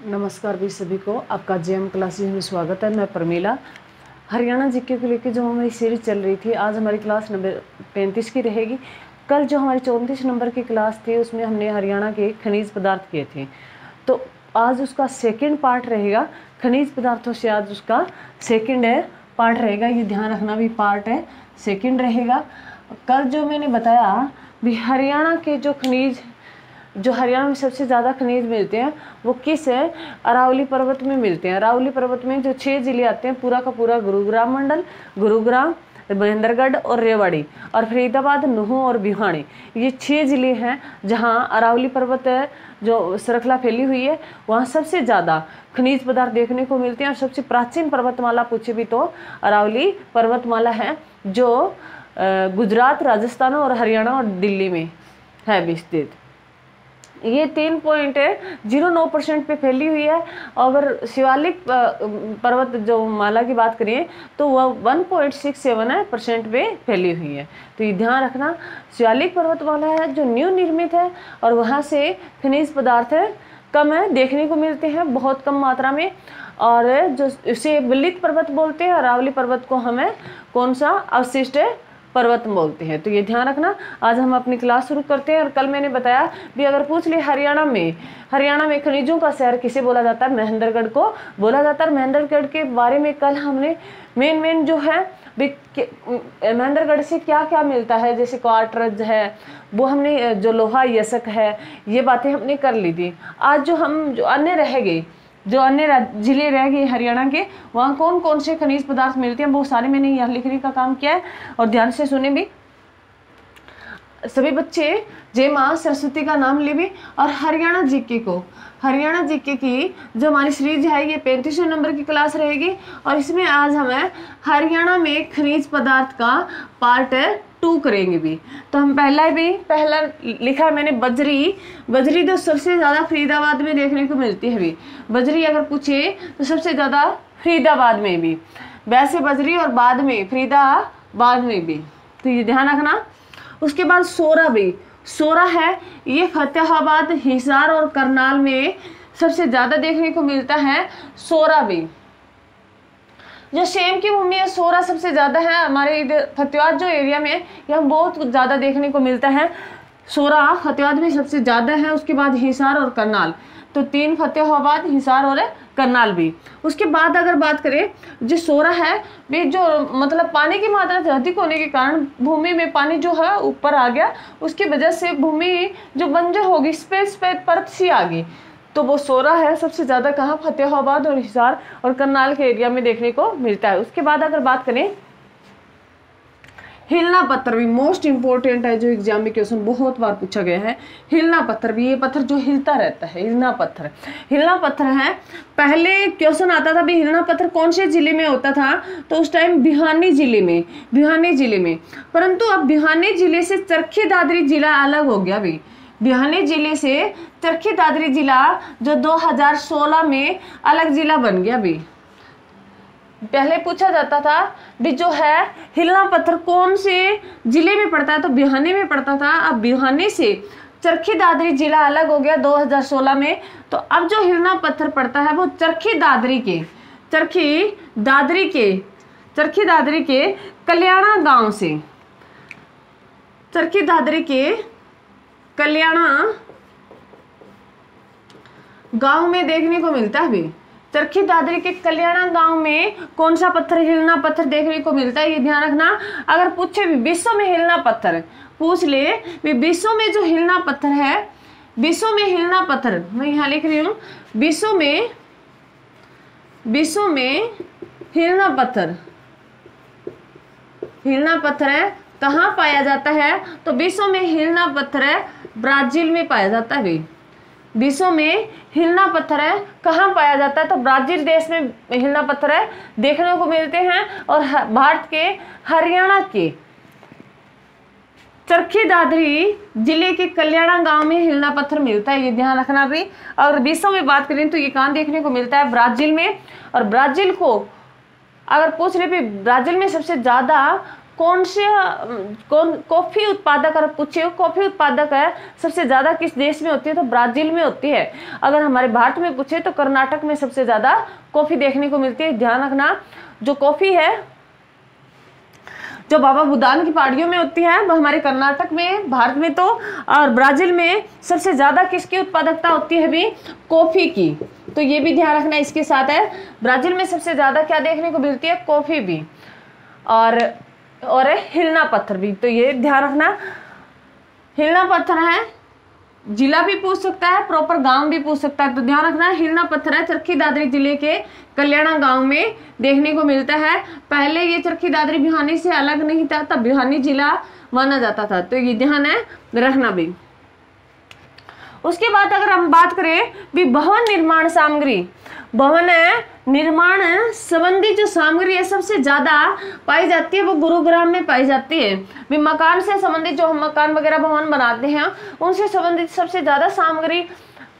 नमस्कार भी सभी को, आपका जेएम क्लासेस में स्वागत है। मैं प्रमीला। हरियाणा जीके को लेकर जो हमारी सीरीज चल रही थी, आज हमारी क्लास नंबर 35 की रहेगी। कल जो हमारी 34 नंबर की क्लास थी उसमें हमने हरियाणा के खनिज पदार्थ किए थे, तो आज उसका सेकंड पार्ट रहेगा। खनिज पदार्थों से आज उसका सेकंड पार्ट रहेगा, ये ध्यान रखना भी पार्ट है सेकंड रहेगा। कल जो मैंने बताया भी हरियाणा के जो हरियाणा में सबसे ज़्यादा खनिज मिलते हैं वो किस है, अरावली पर्वत में मिलते हैं। अरावली पर्वत में जो 6 जिले आते हैं, पूरा का पूरा गुरुग्राम मंडल, गुरुग्राम, महेंद्रगढ़ और रेवाड़ी और फरीदाबाद, नुहू और भिवानी, ये 6 जिले हैं जहां अरावली पर्वत है जो श्रृंखला फैली हुई है, वहाँ सबसे ज़्यादा खनिज पदार्थ देखने को मिलते हैं। और सबसे प्राचीन पर्वतमाला पूछे भी तो अरावली पर्वतमाला है, जो गुजरात, राजस्थान और हरियाणा और दिल्ली में है विस्तृत। ये 3.09% पे फैली हुई है। अगर शिवालिक पर्वत जो माला की बात करें तो वह 1.67% पे फैली हुई है। तो ये ध्यान रखना, शिवालिक पर्वतमाला है जो न्यू निर्मित है और वहाँ से खनिज पदार्थ कम है, देखने को मिलते हैं बहुत कम मात्रा में। और जो इसे विलित पर्वत बोलते हैं, अरावली पर्वत को हमें कौन सा अवशिष्ट पर्वत बोलते हैं। तो ये ध्यान रखना। आज हम अपनी क्लास शुरू करते हैं। और कल मैंने बताया भी अगर पूछ ले हरियाणा में खनिजों का शहर किसे बोला जाता है, महेंद्रगढ़ को बोला जाता है। महेंद्रगढ़ के बारे में कल हमने मेन जो है महेंद्रगढ़ से क्या क्या मिलता है, जैसे क्वार्टरज है वो हमने, जो लोहा यशक है, ये बातें हमने कर ली थी। आज जो अन्य जिले रह गए हरियाणा के, वहाँ कौन कौन से खनिज पदार्थ मिलते हैं वो सारे मैंने यहाँ लिखने का काम किया है। और ध्यान से सुने भी सभी बच्चे, जय माँ सरस्वती का नाम ले भी। और हरियाणा जीके की जो हमारी सीरीज है ये 35वें नंबर की क्लास रहेगी। और इसमें आज हमें हरियाणा में खनिज पदार्थ का पार्ट 2 करेंगे भी। तो हम पहला लिखा मैंने बजरी तो सबसे ज़्यादा फरीदाबाद में देखने को मिलती है भी। बजरी अगर पूछे तो सबसे ज़्यादा फरीदाबाद में भी, वैसे बजरी और बाद में फरीदाबाद में भी, तो ये ध्यान रखना। उसके बाद सोरा है, ये फतेहाबाद, हिसार और करनाल में सबसे ज़्यादा देखने को मिलता है। सोरा भी जो सेम की भूमि है, सोरा सबसे ज़्यादा है हमारे इधर फतेहाबाद जो एरिया में, यहाँ बहुत ज़्यादा देखने को मिलता है। सोरा फतेहाबाद में सबसे ज़्यादा है। उसके बाद हिसार और करनाल, तो 3 फतेहाबाद, हिसार और करनाल भी। उसके बाद अगर बात करें जो सोरा है, वे जो मतलब पानी की मात्रा अधिक होने के कारण भूमि में पानी जो है ऊपर आ गया, उसकी वजह से भूमि जो बंजर होगी, स्पेस परत सी आ गई, तो वो सोरा है सबसे ज़्यादा कहाँ, फतेहाबाद और हिसार और करनाल के एरिया में देखने को मिलता है। उसके बाद अगर बात करें हिलना पत्थर भी मोस्ट इंपॉर्टेंट है, जो एग्जाम में क्वेश्चन बहुत बार पूछा गया है। हिलना पत्थर भी, ये पत्थर जो हिलता रहता है, हिलना पत्थर है। पहले क्वेश्चन आता था भी हिलना पत्थर कौन से जिले में होता था, तो उस टाइम भिवानी जिले में, परंतु अब भिवानी जिले से चरखी दादरी जिला अलग हो गया भी। भिवानी जिले से चरखी दादरी जिला जो 2016 में अलग जिला बन गया भी। पहले पूछा जाता था भी जो है हिलना पत्थर कौन से जिले में पड़ता है, तो भिवानी में पड़ता था। अब भिवानी से चरखी दादरी जिला अलग हो गया 2016 में। तो अब जो हिलना पत्थर पड़ता है वो चरखी दादरी के कल्याणा गांव से, चरखी दादरी के कल्याणा गांव में देखने को मिलता है भी। चरखी दादरी के कल्याणा गांव में कौन सा पत्थर, हिलना पत्थर देखने को मिलता है, ये ध्यान रखना। अगर पूछे भी विश्व में हिलना पत्थर, पूछ ले भी विश्व में जो हिलना पत्थर है, विश्व में हिलना पत्थर, मैं यहाँ लिख रही हूँ, विश्व में हिलना पत्थर है कहाँ पाया जाता है, तो विश्व में हिलना पत्थर है ब्राजील में पाया जाता है। विश्व में हिलना पत्थर है कहाँ पाया जाता है, तो ब्राजील देश में हिलना पत्थर है देखने को मिलते हैं। और भारत के हरियाणा के चरखी दादरी जिले के कल्याणा गांव में हिलना पत्थर मिलता है, ये ध्यान रखना भी। और विश्व में बात करें तो ये कहाँ देखने को मिलता है, ब्राजील में। और ब्राजील को अगर पूछ रहे भी ब्राजील में सबसे ज्यादा कॉफी उत्पादक, अगर पूछे कॉफी उत्पादक है सबसे ज्यादा किस देश में होती है, तो ब्राजील में होती है। अगर हमारे भारत में पूछे तो कर्नाटक में सबसे ज्यादा कॉफी देखने को मिलती है। ध्यान रखना, जो कॉफी है जो बाबा बुदान की पहाड़ियों में होती है वो हमारे कर्नाटक में, भारत में तो, और ब्राजील में सबसे ज्यादा किसकी उत्पादकता होती है भी, कॉफी की। तो ये भी ध्यान रखना इसके साथ है, ब्राजील में सबसे ज्यादा क्या देखने को मिलती है, कॉफी भी, और हिलना पत्थर भी। तो ये ध्यान रखना, हिलना पत्थर है, जिला भी पूछ सकता है, प्रॉपर गांव भी पूछ सकता है। तो ध्यान रखना, हिलना पत्थर है चरखी दादरी जिले के कल्याणा गांव में देखने को मिलता है। पहले ये चरखी दादरी भिवानी से अलग नहीं था, तब भिवानी जिला माना जाता था। तो ये ध्यान है रखना भी। उसके बाद अगर हम बात करें भी भवन निर्माण सामग्री, भवन निर्माण संबंधी जो सामग्री है सबसे ज्यादा पाई जाती है वो गुरुग्राम में पाई जाती है। भी मकान से संबंधित, जो हम मकान वगैरह भवन बनाते हैं उनसे संबंधित सबसे ज्यादा सामग्री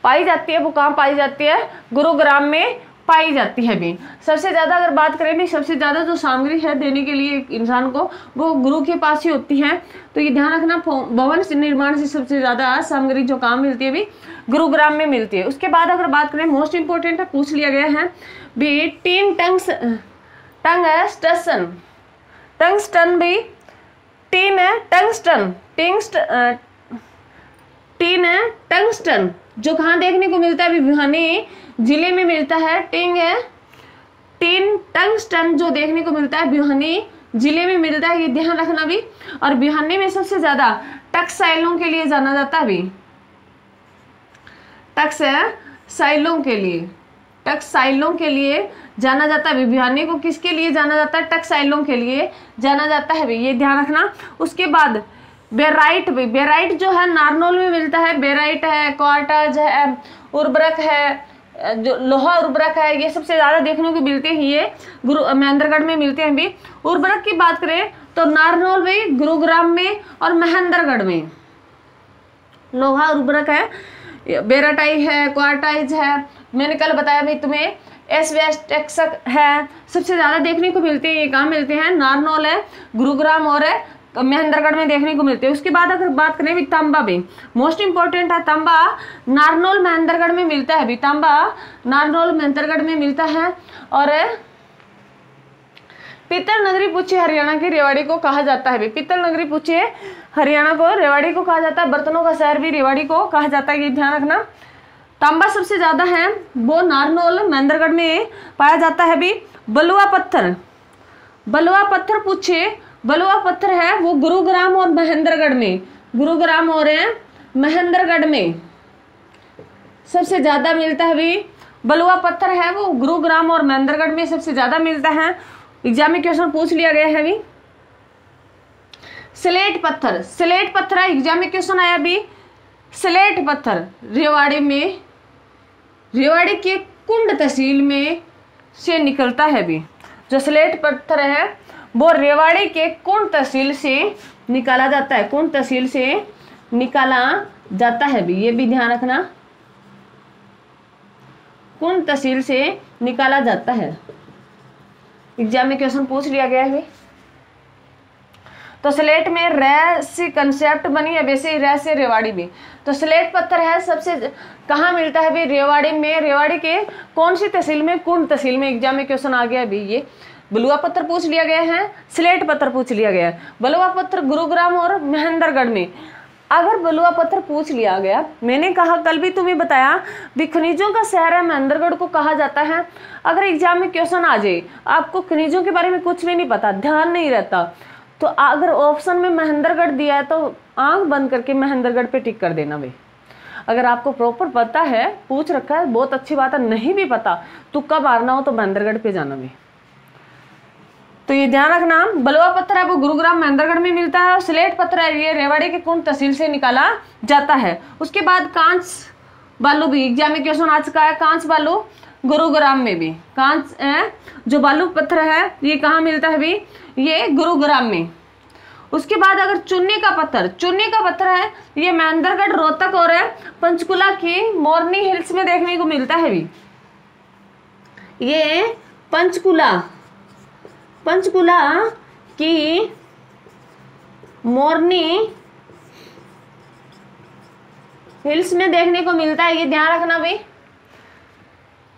पाई जाती है, वो कहाँ पाई जाती है, गुरुग्राम में पाई जाती है भी। सबसे ज्यादा अगर बात करें भी, सबसे ज्यादा जो सामग्री है देने के लिए इंसान को वो गुरु के पास ही होती है। तो ये ध्यान रखना, भवन निर्माण से सबसे ज्यादा सामग्री जो काम मिलती है भी गुरुग्राम में मिलती है। उसके बाद अगर बात करें, मोस्ट इंपोर्टेंट है, पूछ लिया गया है भी, टंगस्टन भी, टीन है टंगस्टन जो कहाँ देखने को मिलता है, भिवानी जिले में मिलता है। टीन टंगस्टन जो देखने को मिलता है भिवानी जिले में मिलता है, ये ध्यान रखना भी। और भिवानी में सबसे ज्यादा टक्सटाइलों के लिए जाना जाता है भी, टक्सटाइलों के लिए जाना जाता है। भिवानी को किसके लिए जाना जाता है, टक्सटाइलों के लिए जाना जाता है भी, ये ध्यान रखना। उसके बाद बेराइट भी, बेराइट जो है नारनौल में मिलता है, बेराइट है, क्वार्टाज है, उर्वरक है, जो लोहा उर्वरक है, ये सबसे ज्यादा देखने को मिलते हैं, ये महेंद्रगढ़ में मिलते हैं भी। उर्वरक की बात करें तो नारनौल में, गुरुग्राम में और महेंद्रगढ़ में लोहा उर्वरक है, बेराटाई है, क्वार्टाइज है, मैंने कल बताया भाई तुम्हें, एस्बेस्टस है, सबसे ज्यादा देखने को मिलते हैं। ये कहाँ मिलते हैं, नारनौल है, गुरुग्राम और महेंद्रगढ़ में देखने को मिलते हैं। उसके बाद अगर बात करें भी, तांबा भी मोस्ट इंपोर्टेंट है, तांबा नारनौल महेंद्रगढ़ में मिलता है भी, तांबा नारनौल महेंद्रगढ़ में मिलता है। और पीतल नगरी पूछे हरियाणा की रेवाड़ी को कहा जाता है भी, पीतल नगरी पूछे हरियाणा को रेवाड़ी को कहा जाता है, बर्तनों का शहर भी रेवाड़ी को कहा जाता है, ये ध्यान रखना। तांबा सबसे ज्यादा है वो नारनौल महेंद्रगढ़ में पाया जाता है भी। बलुआ पत्थर पूछे, बलुआ पत्थर है वो गुरुग्राम और महेंद्रगढ़ में, गुरुग्राम और महेंद्रगढ़ में सबसे ज्यादा मिलता है भी। बलुआ पत्थर है वो गुरुग्राम और महेंद्रगढ़ में सबसे ज्यादा मिलता है। एग्जाम में क्वेश्चन पूछ लिया गया है भी। स्लेट पत्थर है, एग्जाम में क्वेश्चन आया भी। स्लेट पत्थर रेवाड़ी में, रेवाड़ी के कुंड तहसील में से निकलता है भी। जो स्लेट पत्थर है वो रेवाड़ी के कुंड तहसील से निकाला जाता है, कुंड तहसील से निकाला जाता है भी, ये भी ध्यान रखना, कुंड तहसील से निकाला जाता है। एग्जाम में क्वेश्चन पूछ लिया गया है। तो स्लेट में रे से कंसेप्ट बनी है, वैसे रे से रेवाड़ी में। तो स्लेट पत्थर है सबसे कहाँ मिलता है भी, रेवाड़ी में। रेवाड़ी के कौन सी तहसील में, कुंड तहसील में। एग्जाम में क्वेश्चन आ गया भी। ये बलुआ पत्थर पूछ लिया गया है, स्लेट पत्थर पूछ लिया गया है। बलुआ पत्थर गुरुग्राम और महेंद्रगढ़ में। अगर बलुआ पत्थर पूछ लिया गया, मैंने कहा कल भी तुम्हें बताया भी, खनिजों का शहर है महेंद्रगढ़ को कहा जाता है। अगर एग्जाम में क्वेश्चन आ जाए, आपको खनिजों के बारे में कुछ भी नहीं पता, ध्यान नहीं रहता, तो अगर ऑप्शन में महेंद्रगढ़ दिया है तो आंख बंद करके महेंद्रगढ़ पे टिक कर देना भाई। अगर आपको प्रॉपर पता है, पूछ रखा है, बहुत अच्छी बात है। नहीं भी पता तो कब मारना हो तो महेंद्रगढ़ पे जाना भाई। तो ये ध्यान रखना, बलुआ पत्थर है वो गुरुग्राम महेंद्रगढ़ में मिलता है, और स्लेट पत्थर है ये रेवाड़ी के कुंड तहसील से निकाला जाता है। उसके बाद कांच बालू भी एग्जाम में क्वेश्चन आ चुका है। कांच बालू गुरुग्राम में भी, कांच जो बालू पत्थर है ये कहाँ मिलता है भी, ये गुरुग्राम में। उसके बाद अगर चुन्नी का पत्थर है ये महेंद्रगढ़, रोहतक और पंचकुला की मोरनी हिल्स में देखने को मिलता है भी। ये पंचकुला की मोरनी हिल्स में देखने को मिलता है, ये ध्यान रखना भाई।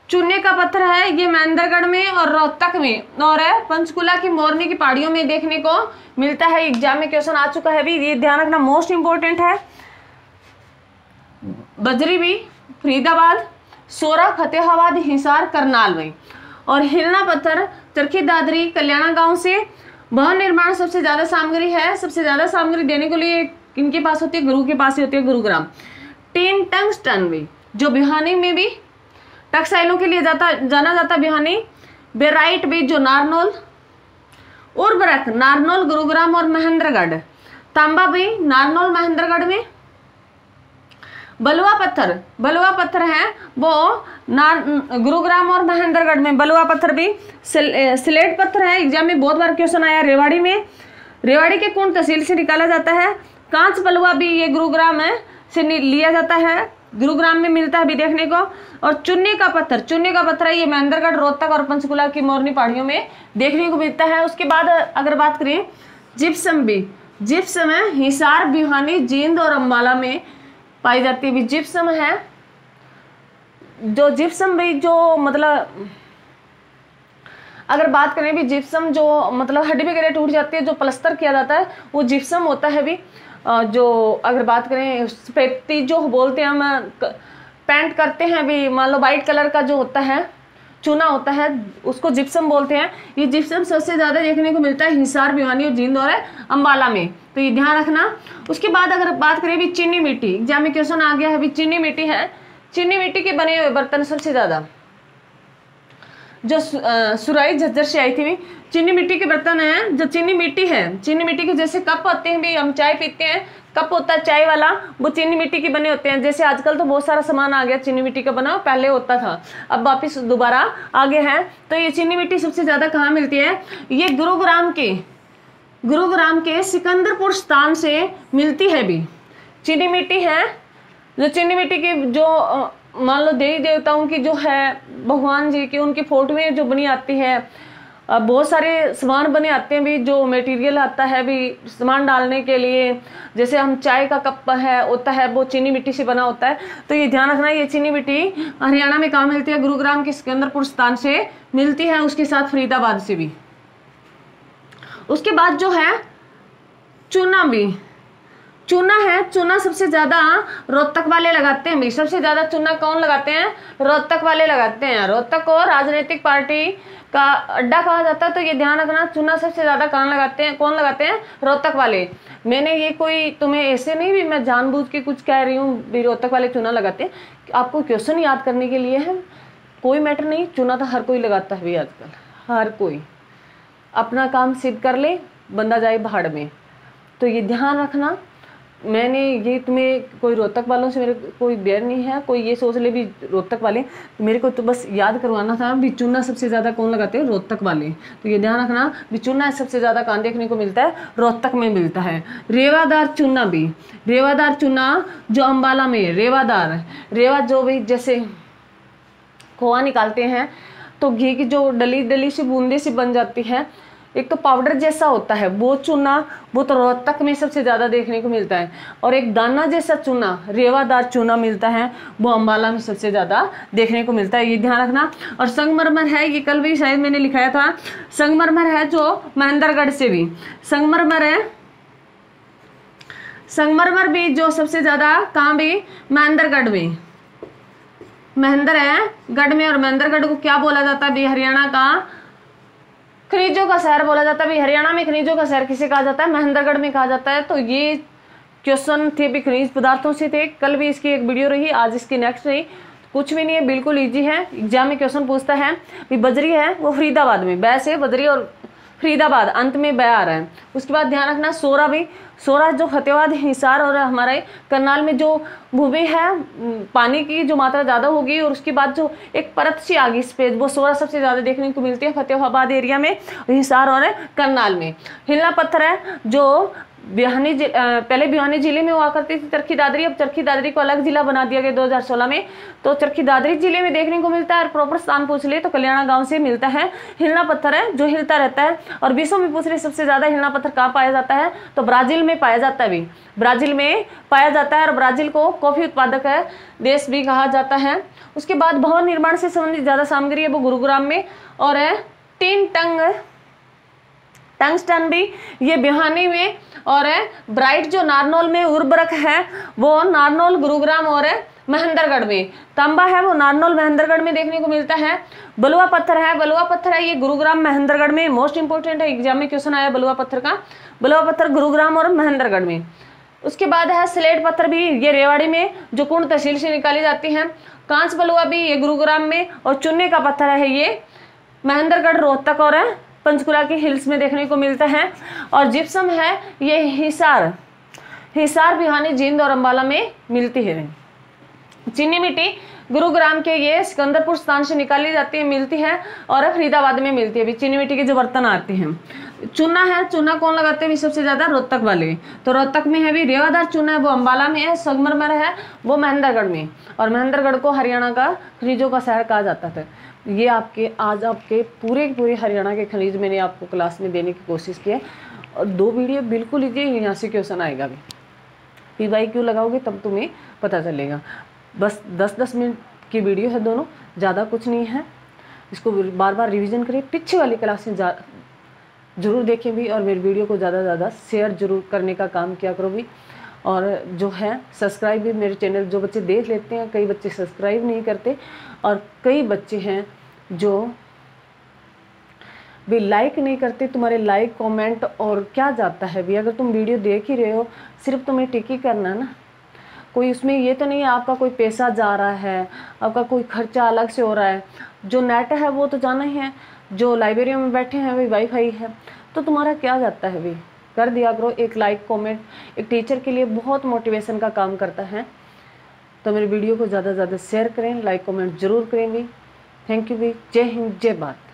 चूने का पत्थर है ये महेंद्रगढ़ में और रोहतक में, और पंचकुला की मोरनी की पहाड़ियों में देखने को मिलता है। एग्जाम में क्वेश्चन आ चुका है भी, ये ध्यान रखना, मोस्ट इंपोर्टेंट है। बजरी भी फरीदाबाद, सोरा फतेहाबाद, हिसार करनाल में। और हिलना पत्थर चरखी दादरी कल्याणा गांव से। भवन निर्माण सबसे ज्यादा सामग्री है, सबसे ज्यादा सामग्री देने के लिए इनके पास होती है, गुरु के पास ही होती है, गुरुग्राम। टीन टंगस्टन भी जो बिहानी में भी टक्सटाइलों के लिए जाना जाता बिहानी। बेराइट भी जो नारनौल। उर्वरक नारनौल, गुरुग्राम और महेंद्रगढ़। तांबा भी नारनौल महेंद्रगढ़ में। बलुआ पत्थर है वो गुरुग्राम और महेंद्रगढ़ में। बलुआ पत्थर भी। सिलेट पत्थर है, एग्जाम में बहुत बार क्वेश्चन आया, रेवाड़ी में। रेवाड़ी के कौन तहसील से निकाला जाता है? कांच बलुआ भी ये गुरुग्राम से लिया जाता है, गुरुग्राम में मिलता है भी देखने को। और चुन्नी का पत्थर है ये महेंद्रगढ़, रोहतक और पंचकुला की मोरनी पहाड़ियों में देखने को मिलता है। उसके बाद अगर बात करें जिप्सम भी, जिप्सम है हिसार, भिवानी, जींद और अंबाला में पाई जाती है भी। जिप्सम है जो जिप्सम भी जो मतलब अगर बात करें भी जिप्सम जो मतलब हड्डी वगैरह टूट जाती है, जो प्लास्टर किया जाता है वो जिप्सम होता है भी। जो अगर बात करें स्पेटी जो बोलते हैं हम पेंट करते हैं भी, मान लो वाइट कलर का जो होता है चूना होता है उसको जिप्सम बोलते हैं। ये जिप्सम सबसे ज्यादा देखने को मिलता है हिसार, भिवानी और जींद और अंबाला में, तो ये ध्यान रखना। उसके बाद अगर बात करें भी चीनी मिट्टी, एग्जाम में क्वेश्चन आ गया है भी चीनी मिट्टी है। चीनी मिट्टी के बने हुए बर्तन सबसे ज्यादा जो सुराई झज्जर से आई थी भी, चीनी मिट्टी के बर्तन है। जो चीनी मिट्टी है, चीनी मिट्टी के जैसे कप होते हैं भी, हम चाय पीते हैं कप होता है चाय वाला, वो चीनी मिट्टी के बने होते हैं। जैसे आजकल तो बहुत सारा सामान आ गया चीनी मिट्टी का बना, पहले होता था, अब वापिस दोबारा आगे है। तो ये चीनी मिट्टी सबसे ज्यादा कहाँ मिलती है? ये गुरुग्राम के सिकंदरपुर स्थान से मिलती है भी चीनी मिट्टी है। जो चीनी मिट्टी की जो मान लो देवी देवताओं की जो है, भगवान जी की उनकी फोटोएं जो बनी आती है, बहुत सारे सामान बने आते हैं भी, जो मटेरियल आता है भी सामान डालने के लिए, जैसे हम चाय का कप है होता है वो चीनी मिट्टी से बना होता है। तो ये ध्यान रखना, ये चीनी मिट्टी हरियाणा में कहाँ मिलती है? गुरुग्राम के सिकंदरपुर स्थान से मिलती है, उसके साथ फरीदाबाद से भी। उसके बाद जो है चूना भी, चूना है, चूना सबसे ज्यादा रोहतक वाले लगाते हैं भाई। सबसे ज्यादा चूना कौन लगाते हैं? रोहतक वाले लगाते हैं। रोहतक को राजनीतिक पार्टी का अड्डा कहा जाता है, तो ये ध्यान रखना, चूना सबसे ज्यादा कौन लगाते हैं? रोहतक वाले। मैंने ये कोई तुम्हें ऐसे नहीं भी मैं जानबूझ के कुछ कह रही हूँ भी रोहतक वाले चूना लगाते हैं, आपको क्वेश्चन याद करने के लिए है, कोई मैटर नहीं। चूना तो हर कोई लगाता है भाई आजकल, हर कोई अपना काम सिद्ध कर ले, बंदा जाए भाड़ में। तो ये ध्यान रखना, मैंने ये तुम्हें कोई रोहतक वालों से मेरे कोई बैर नहीं है, कोई ये सोच ले भी रोहतक वाले, मेरे को तो बस याद करवाना था भी चूना सबसे ज्यादा कौन लगाते हैं? रोहतक वाले। तो ये ध्यान रखना भी चूना सबसे ज्यादा कहाँ देखने को मिलता है? रोहतक में मिलता है। रेवादार चूना भी, रेवादार चूना जो अंबाला में, रेवा जो भी जैसे खोआ निकालते हैं तो घी की जो डली सी बूंदे सी बन जाती है, एक तो पाउडर जैसा होता है वो चूना, वो तो रोहतक में सबसे ज्यादा देखने को मिलता है। और एक दाना जैसा चूना, रेवादार चूना मिलता है, वो अंबाला में सबसे ज्यादा देखने को मिलता है, ये ध्यान रखना। और संगमरमर है, ये कल भी शायद मैंने लिखाया था, संगमरमर है जो महेंद्रगढ़ से भी संगमरमर है। संगमरमर भी जो सबसे ज्यादा कहाँ भी? महेंद्रगढ़ में, महेंद्रगढ़ में। और महेंद्रगढ़ को क्या बोला जाता है भी? हरियाणा का खनिजों का शहर बोला जाता है भी। हरियाणा में खनिजों का शहर किसे कहा जाता है? महेंद्रगढ़ में कहा जाता है। तो ये क्वेश्चन थे भी खनिज पदार्थों से थे, कल भी इसकी एक वीडियो रही, आज इसकी नेक्स्ट रही। कुछ भी नहीं है, बिल्कुल इजी है। एग्जाम में क्वेश्चन पूछता है भी बजरी है वो फरीदाबाद में, बै से बजरी और फरीदाबाद अंत में बै आ रहा है। उसके बाद ध्यान रखना सोरा भी, सोरा जो फतेहाबाद, हिसार और हमारे करनाल में जो भूमि है पानी की जो मात्रा ज्यादा होगी, और उसके बाद जो एक परत सी आ गई इस पे, वो सोरा सबसे ज्यादा देखने को मिलती है फतेहाबाद एरिया में, हिसार और करनाल में। हिलना पत्थर है जो पहले भिवानी जिले में हुआ करती थी चरखी दादरी, अब चरखी दादरी को अलग जिला बना दिया गया 2016 में। तो चरखी दादरी जिले में देखने को मिलता है। और प्रॉपर स्थान पूछ ले तो कल्याणा गांव से मिलता है। हिलना पत्थर है जो हिलता रहता है। और विश्व में पूछ ले सबसे ज्यादा हिलना पत्थर कहाँ पाया जाता है, तो ब्राजील में पाया जाता है। भी ब्राजील में पाया जाता है और ब्राजील को कॉफी उत्पादक है देश भी कहा जाता है। उसके बाद भवन निर्माण से संबंधित ज्यादा सामग्री है वो गुरुग्राम में, और है तीन टंगस्टन भी ये भिवानी में, और है ब्राइट जो नारनौल में उर्वरक है वो नारनौल, गुरुग्राम और है महेंद्रगढ़ में। तांबा है वो नारनौल, महेंद्रगढ़ में देखने को मिलता है। बलुआ पत्थर है ये गुरुग्राम, महेंद्रगढ़ में। मोस्ट इंपोर्टेंट है, एग्जाम में क्वेश्चन आया बलुआ पत्थर का। बलुआ पत्थर गुरुग्राम और महेंद्रगढ़ में। उसके बाद है स्लेट पत्थर भी ये रेवाड़ी में जो कुंड तहसील से निकाली जाती है। कांच बलुआ भी ये गुरुग्राम में, और चुन्ने का पत्थर है ये महेंद्रगढ़, रोहतक और है पंचकुला की हिल्स में देखने को मिलता है। और जिप्सम है ये हिसार भिवानी, जींद और अंबाला में मिलती है। चीनी मिट्टी गुरुग्राम के ये सिकंदरपुर स्थान से निकाली जाती है, मिलती है, और फरीदाबाद में मिलती है भी चीनी मिट्टी के जो बर्तन आते हैं। चूना है, चूना कौन लगाते हैं भी सबसे ज्यादा रोहतक वाले, तो रोहतक में है भी। रेवादार चूना है वो अंबाला में है। संगमरमर है वो महेंद्रगढ़ में, और महेंद्रगढ़ को हरियाणा का खनिजों का शहर कहा जाता था। ये आज आपके पूरे हरियाणा के खनिज मैंने आपको क्लास में देने की कोशिश की है। और 2 वीडियो बिल्कुल लीजिए, यहाँ से क्वेश्चन आएगा भी। PYQ लगाओगे तब तुम्हें पता चलेगा। बस 10-10 मिनट की वीडियो है दोनों, ज़्यादा कुछ नहीं है। इसको बार बार रिवीजन करिए। पीछे वाली क्लास में जरूर देखें भी, और मेरी वीडियो को ज़्यादा से ज़्यादा शेयर जरूर करने का काम किया करो भी। और जो है सब्सक्राइब भी मेरे चैनल, जो बच्चे देख लेते हैं, कई बच्चे सब्सक्राइब नहीं करते, और कई बच्चे हैं जो भी लाइक नहीं करते। तुम्हारे लाइक कमेंट और क्या जाता है भी, अगर तुम वीडियो देख ही रहे हो, सिर्फ तुम्हें टिक ही करना ना, कोई उसमें ये तो नहीं है आपका कोई पैसा जा रहा है, आपका कोई खर्चा अलग से हो रहा है। जो नेट है वो तो जाना ही है, जो लाइब्रेरी में बैठे हैं वही वाईफाई है, तो तुम्हारा क्या जाता है भी, कर दिया करो। एक लाइक कमेंट एक टीचर के लिए बहुत मोटिवेशन का काम करता है। तो मेरे वीडियो को ज़्यादा से ज़्यादा शेयर करें, लाइक कमेंट जरूर करें भी। थैंक यू भी। जय हिंद, जय भारत।